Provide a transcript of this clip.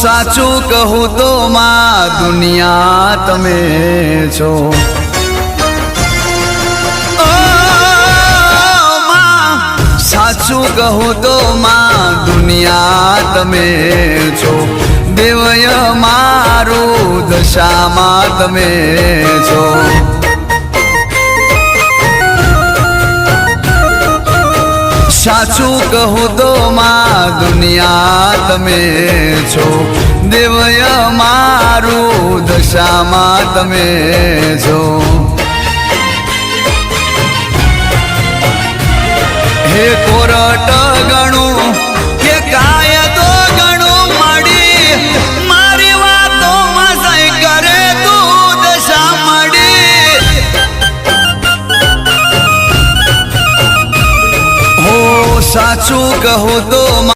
साचू कहूँ तो मां दुनिया तमे छो। साचू कहूँ तो मां दुनिया तमे छो। देवय मारू दशा मां तमे छो। साचू कहूँ तो मां दुनिया तमे छो। देवय मारू दशा मां तमे छो। हे कोरट गणु के कायदो गणु मड़ी मारी वातो में सही करे तू दशा मड़ी। हो साचू कहूँ तो